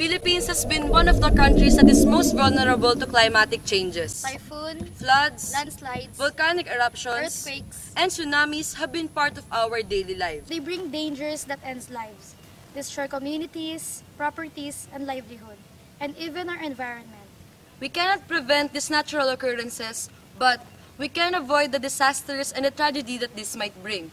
Philippines has been one of the countries that is most vulnerable to climatic changes. Typhoon, Floods, landslides, volcanic eruptions, earthquakes, and tsunamis have been part of our daily life. they bring dangers that end lives, destroy communities, properties, and livelihood, and even our environment. We cannot prevent these natural occurrences, but we can avoid the disasters and the tragedy that this might bring,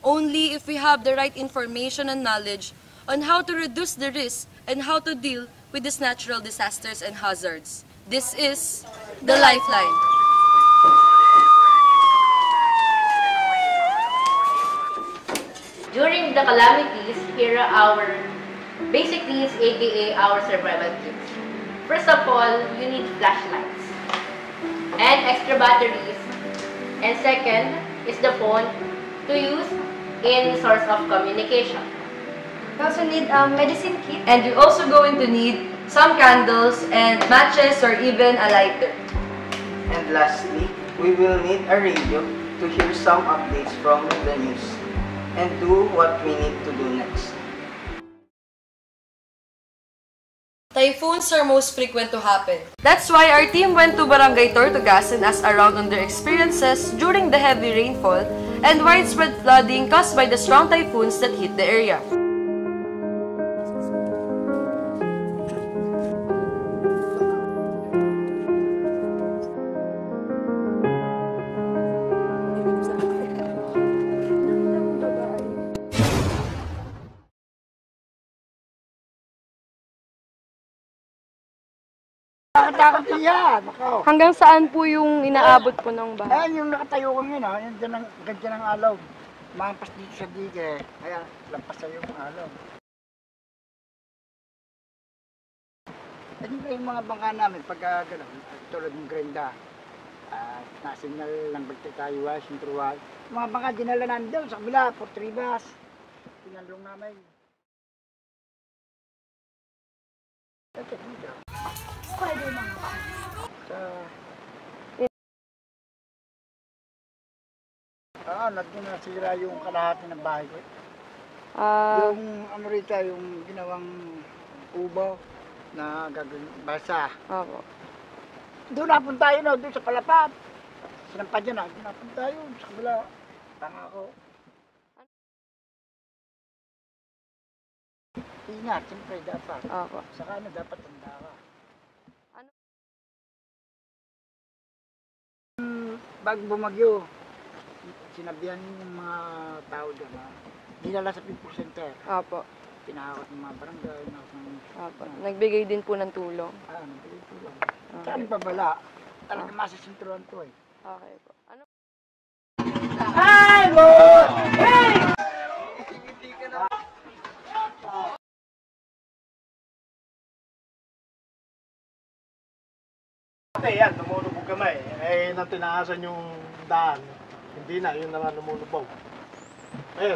only if we have the right information and knowledge on how to reduce the risk and how to deal with these natural disasters and hazards. This is the Lifeline. During the calamities, here are our basic needs, aka our survival kits. First of all, you need flashlights and extra batteries. And second is the phone to use in source of communication. We also need medicine kit. And you're also going to need some candles and matches or even a lighter. And lastly, we will need a radio to hear some updates from the news and do what we need to do next. Typhoons are most frequent to happen. That's why our team went to Barangay Tortugas and asked around on their experiences during the heavy rainfall and widespread flooding caused by the strong typhoons that hit the area. Nakatakot yan, ako. Hanggang saan po yung inaabot po ng baha? Ayan yung nakatayo ko ngayon, ha? Yan dyan ang, ganyan ang alaw. Mampas dito sa dige, kaya lampas sa'yo yung alaw. Yan yung mga bangka namin, pagka gano'n, tulad ng Grenda. Nasignal lang bagtatayuwa, sintruwa. Mga bangka dinala namin doon sa kabila, Port Ribas. Pinalong namin. Ito dito. Nasira yung kalahati ng bahay ko. Yung ano rito, yung ginawang ubo na gagawin basa. Doon napunta yun, doon sa Palapap. Sinampa dyan, doon napunta yun sa kabila. Tanga ko. Ingat, siyempre dapat. Saka ano, dapat tanda ka. Bago bumagyo, sinabihan yung mga tao doon, dinala sa People Center. Pinahakot ng mga barangay. Nagbigay din po ng tulong. Nagbigay tulong. Saan pabala? Talaga masasintruhan to eh. Okay po. Ano? Ay, boy! Hey! Yan, lumulubog kami. Nang tinaasan yung daan, hindi na, yun naman lumulubog.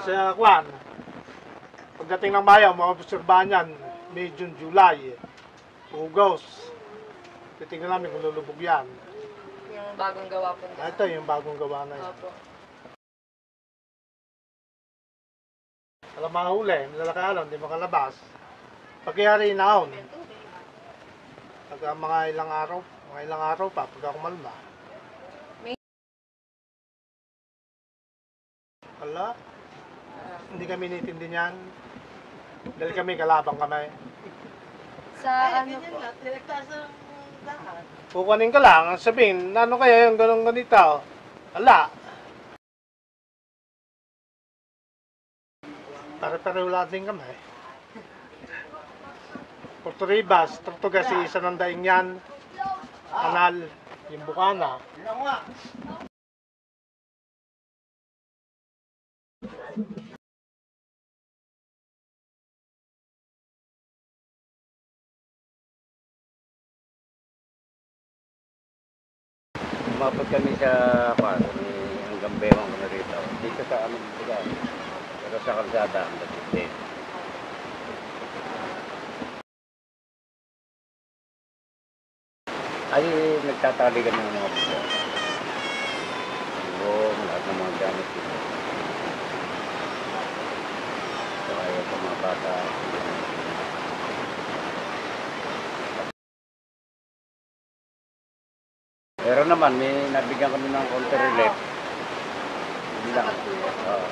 Sa Kwan, pagdating ng bayan, mga obserbahan yan, May, June, July, August. Titingnan namin kung lulubog yan. Yung bagong gawa po. Ito yung bagong gawa na yan. Alam mahuli, nilalakalan, hindi makalabas. Pagkayari inaon. Pagka mga ilang araw pa, pagka kumalma. Wala. Hindi kami nitindi niyan. Dahil kami kalabang kami. Sa ano po? Kukunin ka lang, sabihin, ano kaya yung ganun ganito? Wala. Pare-pareho lahat din kami. Puerto Ribas, Tortugas, isa ng daing yan. Kanal, yung Bukana. Umabot kami sa hanggang bewang kami rito. Dito sa aming lugar. Pero sa kalsada ang dating. Ay, nagtataligan ng mga buka. Lahat ng mga gamit dito. Kaya sa mga bata. naman, may nabigyan kami ng counter relief. Hindi lang.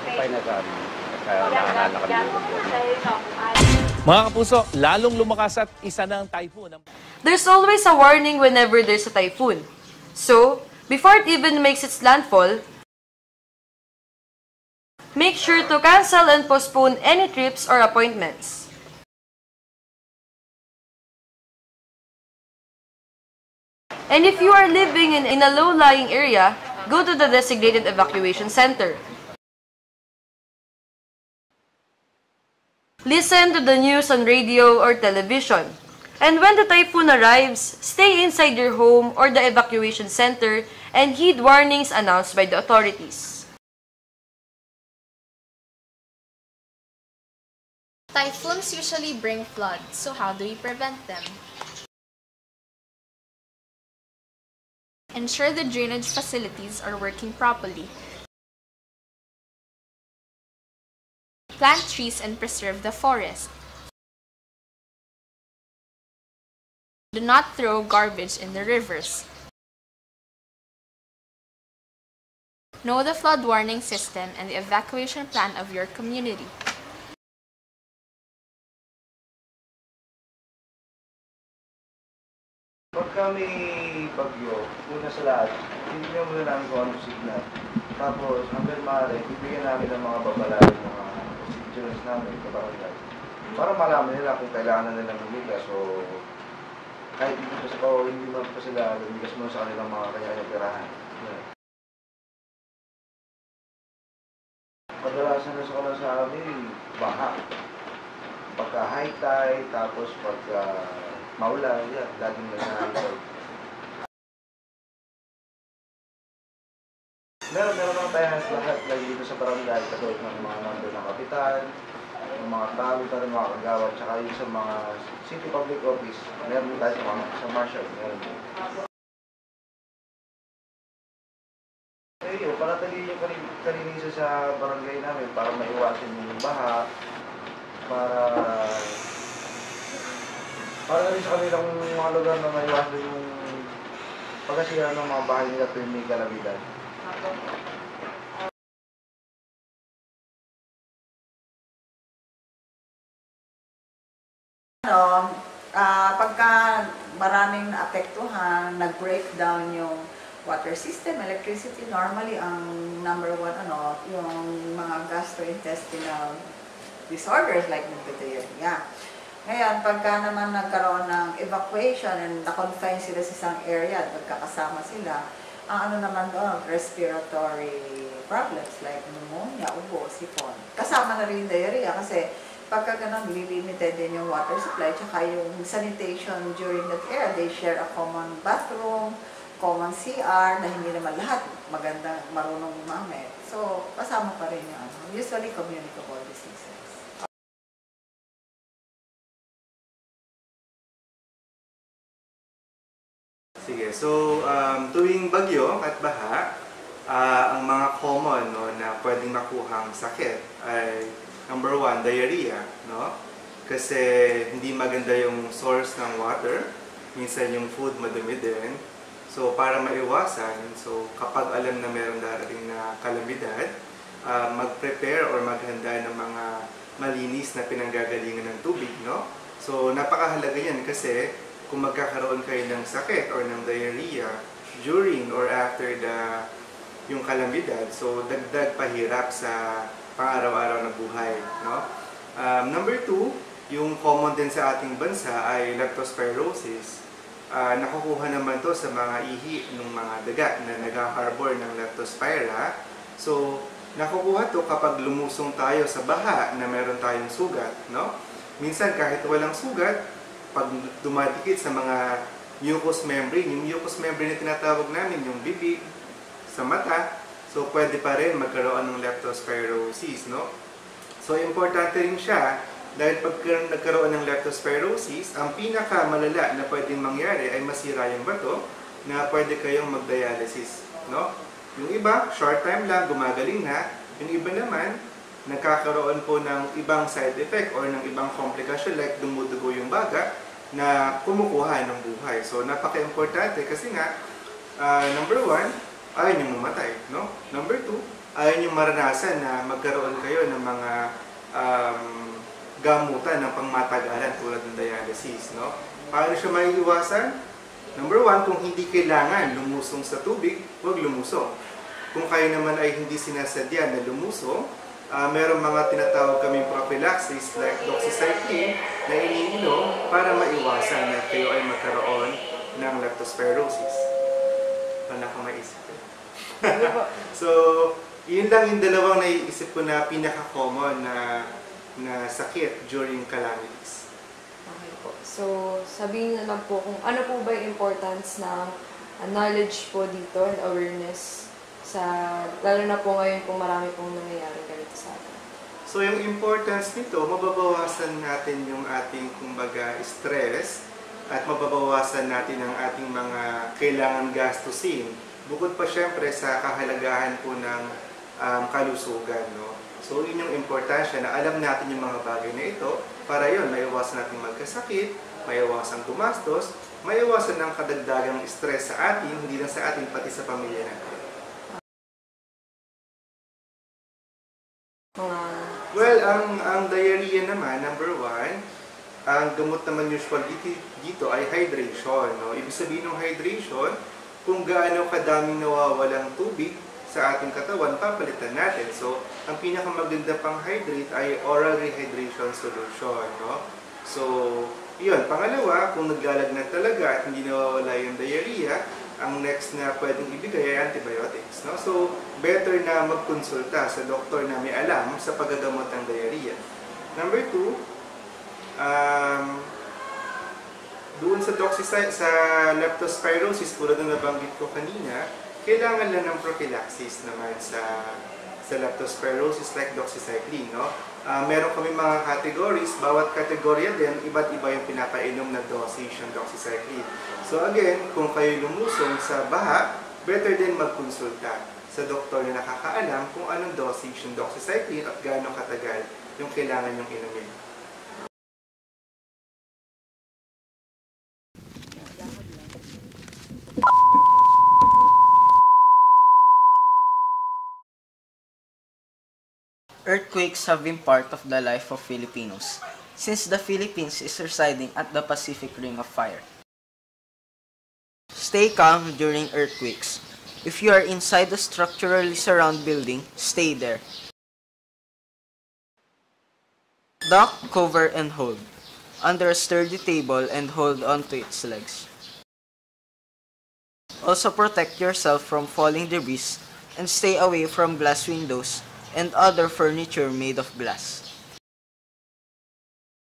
Kapay na sa amin. Kaya naalala kami doon. Mga kapuso, lalong lumakas at isa na ang typhoon. There's always a warning whenever there's a typhoon. So, before it even makes its landfall, make sure to cancel and postpone any trips or appointments. And if you are living in a low-lying area, go to the designated evacuation center. Listen to the news on radio or television. And when the typhoon arrives, stay inside your home or the evacuation center and heed warnings announced by the authorities. Typhoons usually bring floods, so how do we prevent them? Ensure the drainage facilities are working properly. Plant trees and preserve the forest. Do not throw garbage in the rivers. Know the flood warning system and the evacuation plan of your community. Pagka may bagyo, una sa lahat, hindi na muna namin kung anong signal. Tapos, hanggang maaari, bibigyan namin ng mga babala yung mga constituents namin, kabarangay. Para malaman nila kung kailangan na nilang lumigas o kahit hindi pa sa hindi man pa sila lumigas mo sa kanilang mga kanya-kanyang pirahan. Kadalasan na sa kanan sa amin, baha. Pagka high tide, tapos pagka maulan, yan, laging nasa-high. Meron naman tayo lahat lagi dito sa barangay, katulad ng mga number ng kapitan, ng mga talo na rin mga kagawad, tsaka yung sa mga city public office, meron tayo sa marshal, meron din. Ayun, panatali yung kalinisan sa barangay namin para maiwasan yung baha, para rin sa kanilang mga lugar na maiwasan yung pagkasira ng mga bahay nila tuwing may kalamidad. Pagka maraming naapektuhan, nag-breakdown yung water system, electricity, normally ang number one, yung mga gastrointestinal disorders like diphtheria. Ngayon, pagka naman nagkaroon ng evacuation and na-confine sila sa isang area at magkakasama sila, ang naman doon, respiratory problems like pneumonia, ubo, sipon. Kasama na rin yung diarrhea kasi pagka ganun, limited din yung water supply tsaka yung sanitation during that era. They share a common bathroom, common CR na hindi naman lahat magandang marunong gumamit. So, kasama pa rin yung usually communicable diseases. Sige, so tuwing bagyo at baha, ang mga common na pwedeng makuhang sakit ay number one, diarrhea, no? Kasi hindi maganda yung source ng water, minsan yung food madumi din. So para maiwasan, so kapag alam na meron darating na kalamidad, mag-prepare or maghanda ng mga malinis na pinanggagalingan ng tubig, no? So napakahalaga yan kasi kung magkakaroon kayo ng sakit or ng diarrhea during or after yung kalamidad, so dagdag pahirap sa pang-araw-araw na buhay, no? Number two, yung common din sa ating bansa ay leptospirosis. Nakukuha naman to sa mga ihi ng mga daga na nag-harbor ng leptospira. So, nakukuha to kapag lumusong tayo sa baha na meron tayong sugat, no? Minsan kahit walang sugat, pag dumadikit sa mga mucous membrane, yung mucous membrane na tinatawag namin, yung bibig, sa mata, so pwede pa rin magkaroon ng leptospirosis, no? So importante rin siya dahil pag nagkaroon ng leptospirosis, ang pinakamalala na pwedeng mangyari ay masira yung bato na pwede kayong mag-dialysis, no? Yung iba, short time lang, gumagaling na. Yung iba naman, nagkakaroon po ng ibang side effect or ng ibang komplikasyon like dumudugo yung baga na kumukuha ng buhay. So napaka-importante kasi nga Number 1, ayaw nyo mamatay, no? Number 2, ayaw nyo maranasan na magkaroon kayo ng mga gamutan ng pangmatagalan tulad ng dialysis, no? Paano siya maiiwasan? Number 1, kung hindi kailangan lumusong sa tubig, huwag lumusong. Kung kayo naman ay hindi sinasadya na lumusong, merong mga tinatawag kaming prophylaxis like doxycycline na iniinom para maiwasan na kayo ay magkaroon ng leptospirosis. Wala kang maisip. So, yun lang yung dalawang naiisip ko na pinaka-common na sakit during calamities. Okay po. So, sabihin na lang po kung ano po ba yung importance ng knowledge po dito and awareness lalo na po ngayon kung marami pong nangyayari ganito sa atin. So, yung importance nito, mababawasan natin yung ating, kumbaga, stress at mababawasan natin ang ating mga kailangan gastusin. Bukod pa syempre sa kahalagahan po ng kalusugan, no? So, yun yung importansya na alam natin yung mga bagay na ito para yun, maiwasan natin magkasakit, maiwasan gumastos, maiwasan ng kadagdagang stress sa atin, hindi lang sa atin, pati sa pamilya natin. Well, ang diarrhea naman, number 1, ang gamot naman usual dito ay hydration, no? Ibig sabihin ng hydration, kung gaano kadaming nawawalang tubig sa ating katawan, papalitan natin. So, ang pinakamaganda pang hydrate ay oral rehydration solution, no? So, yun. Pangalawa, kung naglalagnat talaga at hindi nawawala yung diarrhea, ang next na pwedeng ibigay ay antibiotics, no? So, better na magkonsulta sa doktor na may alam sa paggagamot ng diarrhea. Number 2, doon sa leptospirosis, tulad na nabanggit ko kanina, kailangan lang ng prophylaxis naman sa leptospirosis like doxycycline, no? Meron kami mga categories, bawat kategorya din, iba't iba yung pinapainom na dosage ng doxycycline. So again, kung kayo lumusong sa baha, better din magkonsulta sa doktor na nakakaalam kung anong dosage ng doxycycline at gaano katagal yung kailangan yung inumin. Earthquakes have been part of the life of Filipinos, since the Philippines is residing at the Pacific Ring of Fire. Stay calm during earthquakes. If you are inside a structurally surrounded building, stay there. Duck, cover, and hold. Under a sturdy table and hold onto its legs. Also protect yourself from falling debris and stay away from glass windows and other furniture made of glass.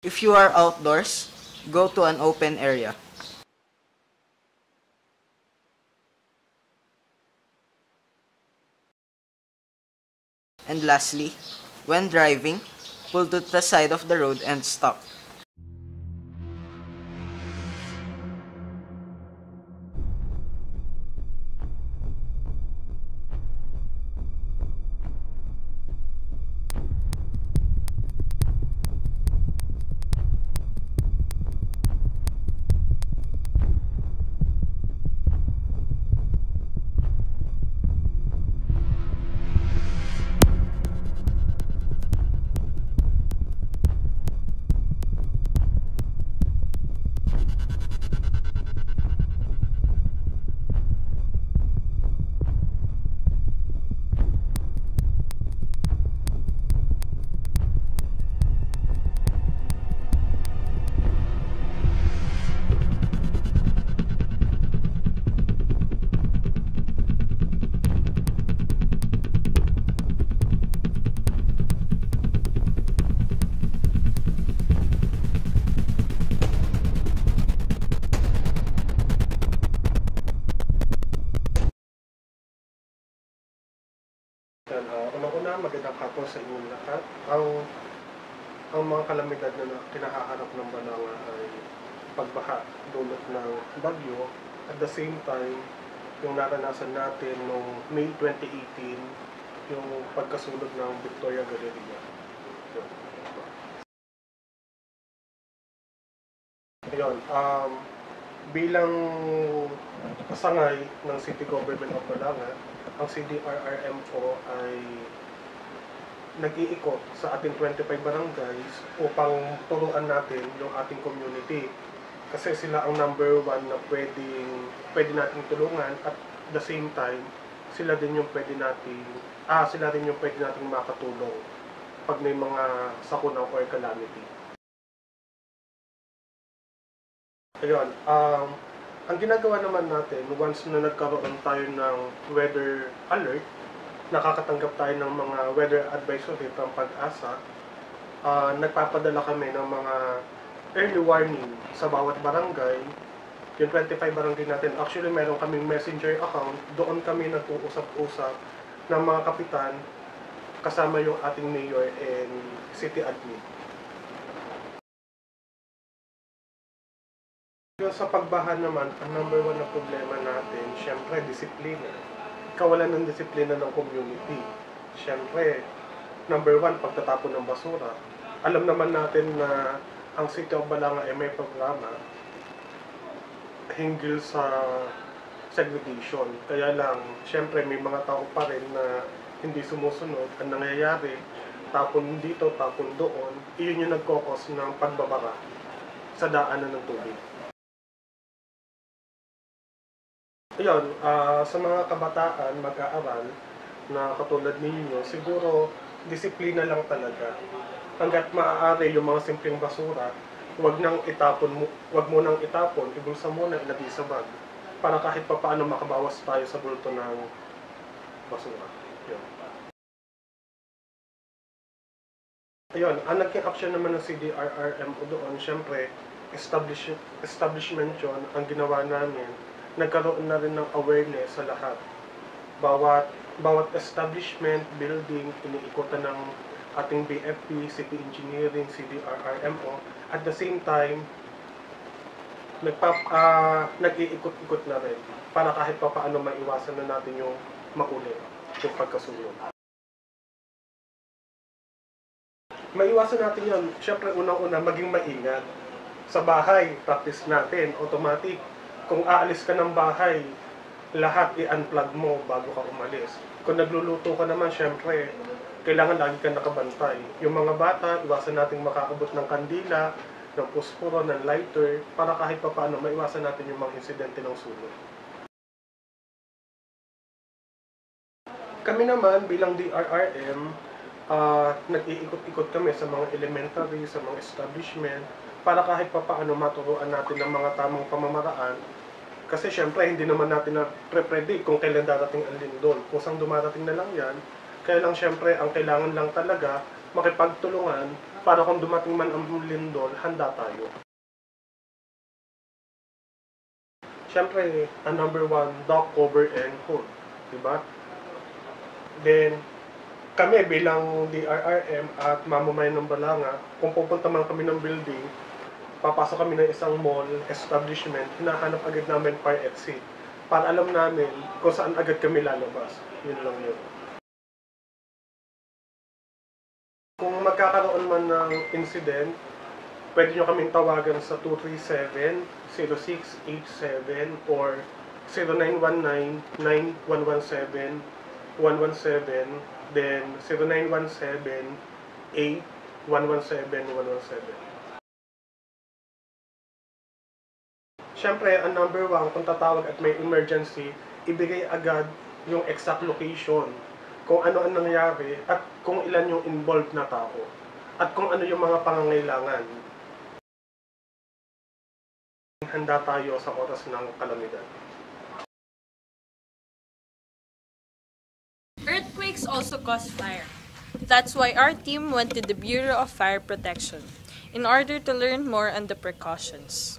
If you are outdoors, go to an open area. And lastly, when driving, pull to the side of the road and stop. Unang-una, magandang hapon sa inyong lahat. Ang mga kalamidad na kinakaharap ng banangan ay pagbaha dulot ng bagyo. At the same time, yung naranasan natin noong May 2018, yung pagkasulog ng Victoria Galleria. Ayun, bilang kasangay ng City Government of Balanga, ang CDRRM po ay nag-iikot sa ating 25 barangays upang turuan natin yung ating community. Kasi sila ang number one na pwede nating tulungan at the same time, sila rin yung pwede nating makatulong pag may mga sakuna or calamity. Ayun, ang ginagawa naman natin, once na nagkaroon tayo ng weather alert, nakakatanggap tayo ng mga weather advisory from Pag-asa, nagpapadala kami ng mga early warning sa bawat barangay. Yung 25 barangay natin, actually meron kaming messenger account, doon kami nag-uusap-usap ng mga kapitan, kasama yung ating mayor and city admin. Sa pagbaha naman, ang number one na problema natin, syempre, disiplina. Kawalan ng disiplina ng community. Syempre, number one, pagtatapon ng basura. Alam naman natin na ang City of Balanga ay may programa hinggil sa segregation. Kaya lang, syempre, may mga tao pa rin na hindi sumusunod. Ang nangyayari, tapon dito, tapon doon, iyon yung nagkokos ng pagbabara sa daanan ng tubig. Ayun, sa mga kabataan mag-aaral na katulad ninyo, siguro disiplina lang talaga. Hanggat maaari yung mga simpleng basura, wag mo nang itapon, ibulsa mo na, ilagay sa bag para kahit papaano makabawas tayo sa bulto ng basura. Yun. Ayun, ang naging action naman ng CDRRM doon, syempre, establishment yun, ang ginawa namin. Nagkaroon na rin ng awareness sa lahat. Bawat establishment, building, iniikutan ng ating BFP, City Engineering, CDRRMO. At the same time, nag-iikot-ikot na rin para kahit pa paano maiwasan na natin yung makulit, yung pagkasunod. Maiwasan natin yun, syempre unang-una maging maingat. Sa bahay, practice natin, automatic. Kung aalis ka ng bahay, lahat i-unplug mo bago ka umalis. Kung nagluluto ka naman, syempre, kailangan lagi ka nakabantay. Yung mga bata, iwasan natin makaabot ng kandila, ng posporo, ng lighter, para kahit pa paano maiwasan natin yung mga insidente ng sunog. Kami naman, bilang DRRM, nag-iikot-ikot kami sa mga elementary, sa mga establishment, para kahit pa paano maturuan natin ng mga tamang pamamaraan. Kasi syempre, hindi naman natin na-predict kung kailan darating ang lindol. Kung saan dumarating na lang yan, kaya lang syempre, ang kailangan lang talaga, makipagtulungan para kung dumating man ang lindol, handa tayo. Syempre, ang number one, dock, cover, and hold. Diba? Then, kami bilang DRRM at mamamayan ng Balanga, kung pupunta man kami ng building, papasok kami ng isang mall, establishment, hinahanap agad namin fire exit para alam namin kung saan agad kami lalabas. Yun lang yun. Kung magkakaroon man ng incident, pwede nyo kaming tawagan sa 237-0687 or 0919-9117-117, then 0917-8-117-117. Siyempre, ang number one, kung tatawag at may emergency, ibigay agad yung exact location, kung ano ang nangyari, at kung ilan yung involved na tao, at kung ano yung mga pangangailangan. Handa tayo sa oras ng kalamidad. Earthquakes also cause fire. That's why our team went to the Bureau of Fire Protection in order to learn more on the precautions.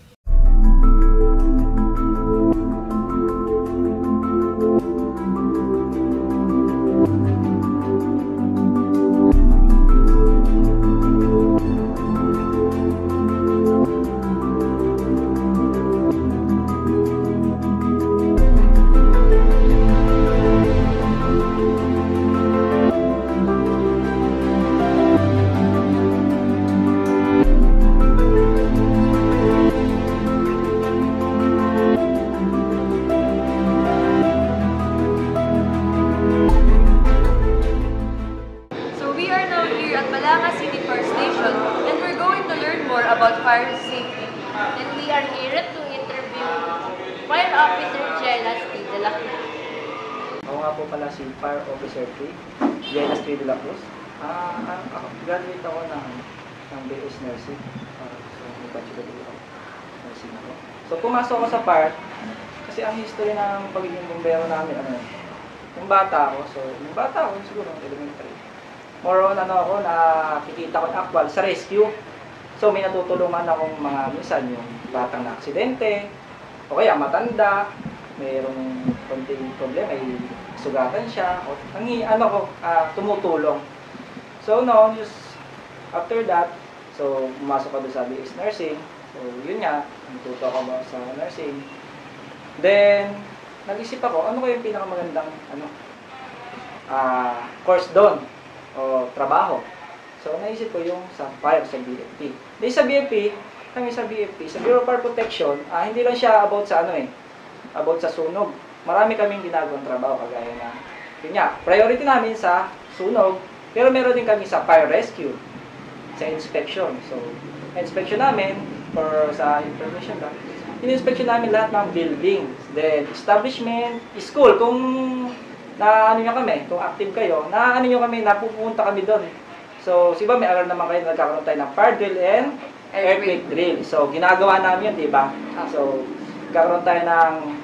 here at Balanga City Fire Station, and we're going to learn more about fire safety. And we are here to interview Fire Officer Jelas T. de la Cruz. Ako nga po pala si Fire Officer Jelas T. de la Cruz. Graduate ako ng BS Nursing. So, may bachelor degree ako. Nursing ako. So, pumasok ako sa fire kasi ang history ng pagiging bumbero namin, yung bata ako. So, yung bata ako, siguro, elementary. More on, nakikita ko ng actual sa rescue. So, may natutulungan akong minsan yung batang na aksidente, o kaya matanda, mayroong konting problema, ay sugatan siya, o tumutulong. So, just after that, so, pumasok ako sa BS Nursing. So, yun nga, natuto ako sa nursing. Then, nag-isip ako, ano kayo yung pinakamagandang course doon o trabaho. So, naisip ko yung sa fire sa BFP. Dahil sa BFP, sa Bureau of Fire Protection, hindi lang siya about sa about sa sunog. Marami kaming ginagawang trabaho kagaya na, yun nga, priority namin sa sunog, pero meron din kami sa fire rescue, sa inspection. So, inspection namin, for sa information lang, in-inspection namin lahat ng buildings, then establishment, school, kung kung active kayo, napupunta kami doon. So, siba may alam naman kayo, nagkakaroon tayo ng fire drill and earthquake drill. So, ginagawa namin yun, di ba? So, nagkakaroon tayo ng,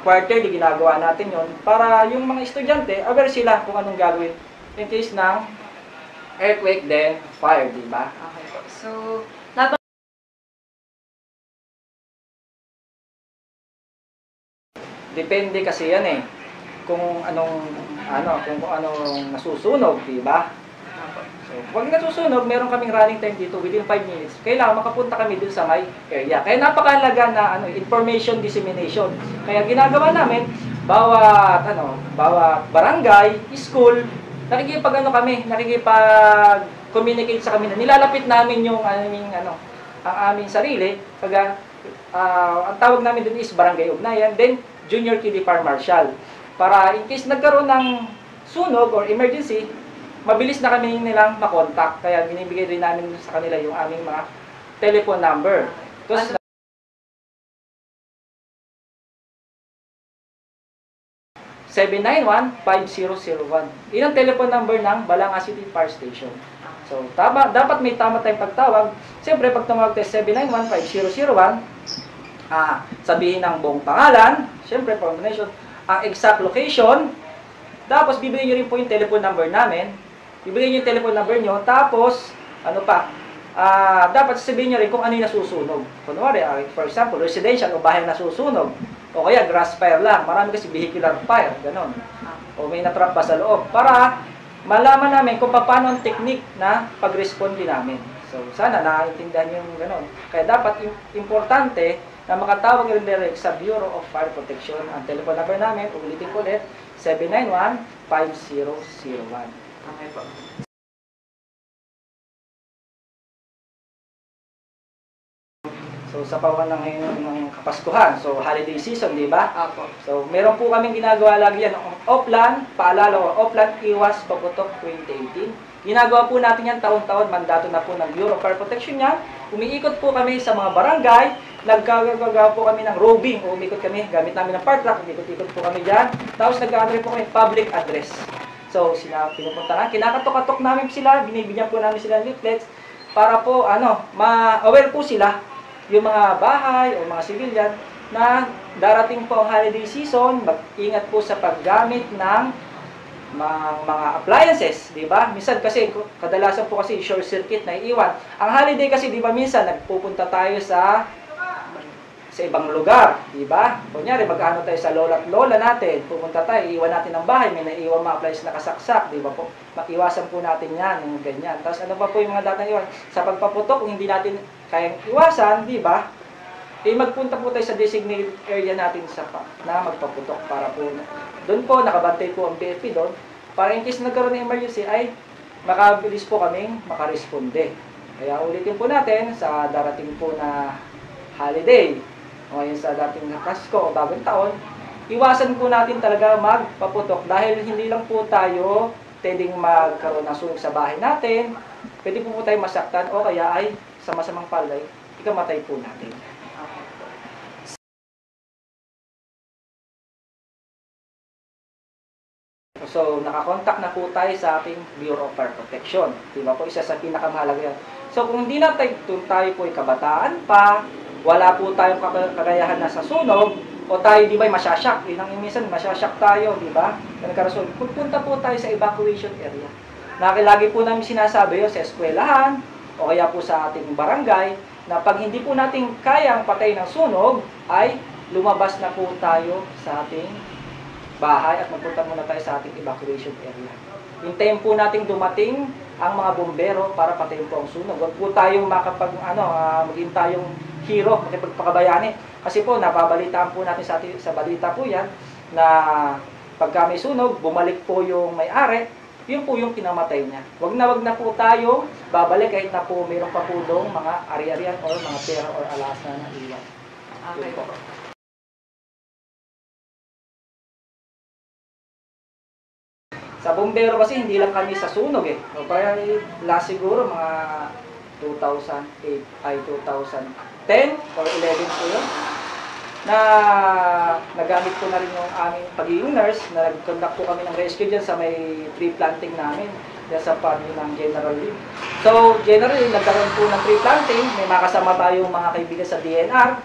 quarterly, ginagawa natin yun, para yung mga estudyante, aware sila kung anong gagawin in case ng earthquake, then fire, di ba? Okay po. So, depende kasi yan kung anong nasusunog, di ba? So, pag nasusunog, meron kaming running time dito within 5 minutes. Kailangan makapunta kami dun sa may area. Kaya napakahalaga na information dissemination. Kaya ginagawa namin, bawat barangay, school, nakikipag-communicate sa kami na nilalapit namin yung ang aming sarili. Kaya ang tawag namin dun is barangay ugnayan, then Junior Kiddie Fire Marshal. Para in case nagkaroon ng sunog or emergency, mabilis na kami nilang makontak. Kaya binibigay rin namin sa kanila yung aming mga telephone number. 791-5001. Yun ang telephone number ng Balanga City Fire Station. So, dapat may tama tayong pagtawag. Siyempre, pag tumawag tayo 791-5001, sabihin ng buong pangalan, siyempre, combination, ang exact location, tapos bibigyan nyo rin po yung telephone number namin, bibigyan nyo yung telephone number nyo, tapos, dapat sabihin nyo rin kung ano yung nasusunog. Kunwari, for example, residential o bahay na nasusunog, o kaya grass fire lang, marami kasi vehicular fire, ganon. O may natrap pa sa loob, para malaman namin kung paano ang technique na pag-responde namin. So, sana naiintindihan nyo yung ganon. Kaya dapat importante na makatawag rin direct sa Bureau of Fire Protection. Ang telephone number namin, ulitin ko ulit, 791-5001. Okay po. So, sa pawan ng Kapaskuhan, so holiday season, di ba? Apo. So, meron po kaming ginagawa lagi yan. Oplan, paalala ko, Oplan Iwas Paputok 2018. Ginagawa po natin yan taon-taon, mandato na po ng Bureau of Fire Protection yan. Umiikot po kami sa mga barangay, nagkagawa po kami ng roving, o umikot kami, gamit namin ng fire truck, umikot-ikot po kami dyan. Tapos nag-aandre po kami public address. So, pinupunta na, kinakatok-katok namin sila, binibigyan po namin sila ng leaflets, para po, ma-aware po sila, yung mga bahay o mga civilian, na darating po ang holiday season, mag-ingat po sa paggamit ng mga appliances, di ba? Minsan kasi, kadalasan po kasi short circuit na iiwan. Ang holiday kasi, di ba, minsan nagpupunta tayo sa ibang lugar, di ba? Kunyari, mag-ano tayo sa lola at lola natin, pupunta tayo, iiwan natin ng bahay, may naiiwan mga appliances na kasaksak, di ba po? Makiwasan po natin yan, yung ganyan. Tapos ano pa po yung mga datang iwan? Sa pagpaputok, kung hindi natin kayang iwasan, di ba? Magpunta po tayo sa designated area natin na magpaputok para po, doon po, nakabantay po ang BFP doon, para in case nagkaroon ng emergency, ay makabilis po kaming makaresponde. Kaya ulitin po natin sa darating po na holiday, o yung sa dating na Pasko o bagong taon, iwasan po natin talaga magpaputok dahil hindi lang po tayo pwedeng magkaroon ng sunog sa bahay natin, pwede po tayo masaktan o kaya ay sa masamang palay, ikamatay po natin. So, nakakontak na po tayo sa ating Bureau of Fire Protection. Diba po, isa sa pinakamahalaga yan. So, kung hindi na tayo po ay kabataan pa, wala po tayong kagayahan na sa sunog, o tayo, di ba, masyasyak. Yun ang minsan, masyasyak tayo, di ba? Pupunta po tayo sa evacuation area. Lagi po namin sinasabi yun sa eskwelahan, o kaya po sa ating barangay, na pag hindi po natin kayang patay ng sunog, ay lumabas na po tayo sa ating bahay at magpunta muna tayo sa ating evacuation area. Hintayin po nating dumating ang mga bombero para patayin po ang sunog. Huwag po tayong maging tayong hero, makipagpakabayani. Kasi po, napabalitaan po natin sa balita po yan, na pagka may sunog, bumalik po yung may-ari, yun po yung kinamatay niya. Wag na po tayo babalik kahit na po mayroon pa po doong mga ari-arian or mga pera or alas na iwan. Okay po. Sa bombero kasi hindi lang kami sa sunog eh. O kaya last siguro mga 2008 ay 2010 or 11 po yun. Na nagamit ko na rin yung aming pagiging nurse na nag-conduct po kami ng rescue dyan sa may tree planting namin dyan sa pamilya ng General Lee. So, generally, nagkaroon po ng tree planting, may makasama tayong mga kaibigan sa DNR.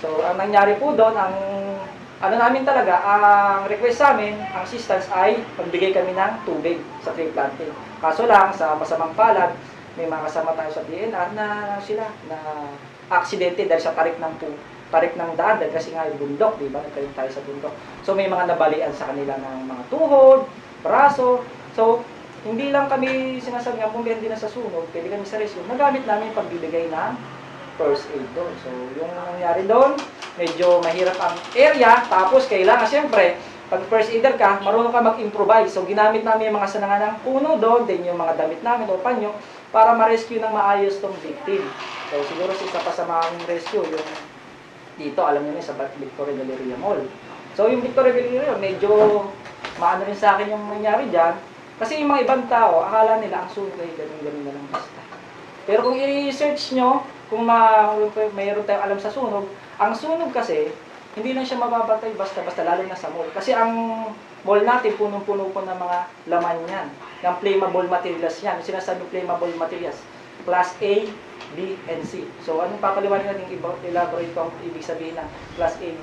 So, ang nangyari po doon, ang namin talaga, ang request sa amin, ang assistance ay pagbigay kami ng tubig sa tree planting. Kaso lang, sa masamang palad, may makasama tayo sa DNR na sila, na aksidente dahil sa tarik ng daan, dahil kasi nga yung bundok, di ba? Nagkaroon tayo sa bundok. So, may mga nabalian sa kanila ng mga tuhod, braso. So, hindi lang kami sinasabi nga, bumbero din na sa sunog, pwede kami sa rescue. Nagamit namin pagbibigay ng first aid doon. So, yung nangyari doon, medyo mahirap ang area, tapos kailangan siyempre, pag first aider ka, marunong ka mag-improvise. So, ginamit namin yung mga sanangan ng puno doon, din yung mga damit namin o panyo, para ma-rescue ng maayos tong victim. So, siguro isa pa sa mga rescue, yung dito, alam niyo na, sa Victoria Galleria Mall. So, yung Victoria Galleria, medyo maano rin sa akin yung nangyari dyan, kasi yung mga ibang tao, akala nila ang sunog ay ganun-ganun na lang basta. Pero kung i-research nyo, kung mayroon tayong alam sa sunog, ang sunog kasi, hindi lang siya mababatay basta-basta, lalo na sa mall. Kasi ang mall natin, punong-puno po ng mga laman yan, ng flammable materials yan. Sinasabi flammable materials, class A, B, and C. So, anong papaliwanag natin, elaborate ko ang ibig sabihin ng class A, B,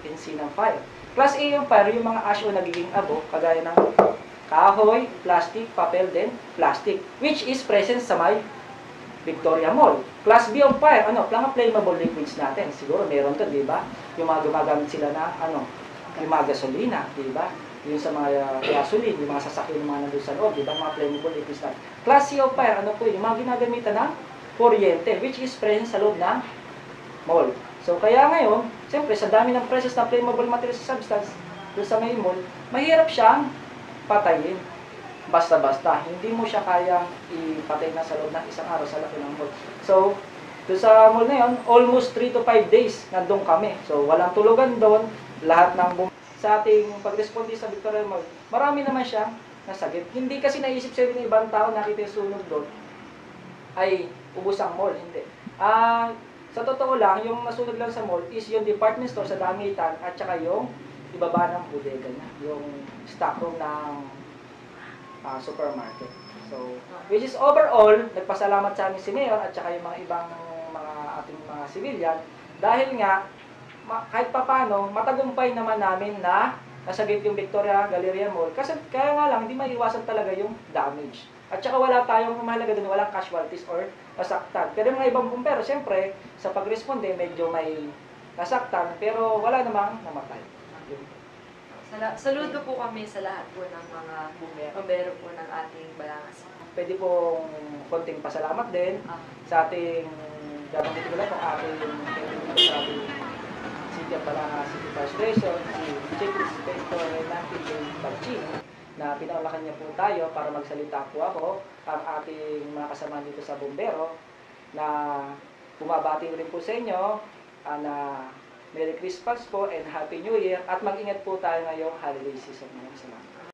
and C ng fire. Class A yung fire, yung mga ash o nagiging abo, kagaya ng kahoy, plastic, papel, then plastic, which is present sa may Victoria Mall. Class B of fire, mga flammable liquids natin. Siguro meron to, di ba? Yung mga gumagamit sila na, yung mga gasolina, di ba? Yung sa mga gasoline, yung mga sasakyan, yung mga nandun sa loob, di ba? Mga flammable liquids natin. Class C of fire, po yung mga ginagamitan ng kuryente, which is present sa loob ng mall. So, kaya ngayon, siyempre, sa dami ng presence ng flammable materials substance doon sa may mall, mahirap siyang patayin. Basta-basta, hindi mo siya kayang ipatay na sa loob ng isang araw sa laki ng mall. So, doon sa mall na yun, almost 3 to 5 days nandun kami. So, walang tulugan doon, lahat ng sa ating pag-responde sa Victoria Mall, marami naman siyang nasagip. Hindi kasi naisip sa ng ibang tao nakita yung sunog doon, ay ubos ang mall, hindi. Sa totoo lang, yung nasunog lang sa mall is yung department store sa damitan at saka yung ibaba ng bodega niya, yung stock room ng supermarket. So, which is overall, nagpasalamat sa amin si Mayor at saka yung mga ibang mga ating mga civilian dahil nga, kahit papano, matagumpay naman namin na nasagip yung Victoria Galleria Mall. Kasi kaya nga lang, hindi maiwasan talaga yung damage. At saka wala tayong mahalaga doon, walang casualties or nasaktan. Pero mga ibang bumbero, siyempre, sa pag-responde, medyo may nasaktan, pero wala namang namatay. Saludo po kami sa lahat po ng mga bumbero po ng ating Balangas. Pwede pong konting pasalamat din sa ating gabanggit ko lang ang ating sa ating City of Balangas City Fire Station, si Chief Inspector Renati Barcini, na pinaulakan niya po tayo para magsalita po ako ang ating mga kasama dito sa bumbero na bumabati rin po sa inyo na Merry Christmas po and Happy New Year at mag-ingat po tayo ngayong holiday season. Salamat.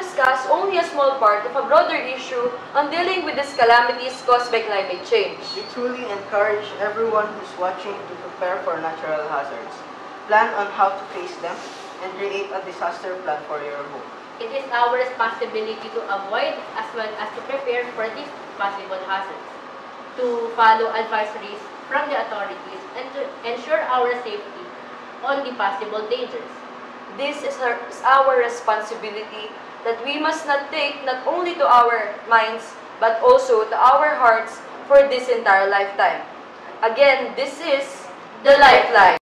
discuss only a small part of a broader issue on dealing with these calamities caused by climate change. We truly encourage everyone who's watching to prepare for natural hazards. Plan on how to face them and create a disaster plan for your home. It is our responsibility to avoid as well as to prepare for these possible hazards, to follow advisories from the authorities, and to ensure our safety on the possible dangers. This is our responsibility that we must not take not only to our minds but also to our hearts for this entire lifetime. Again, this is the Lifeline.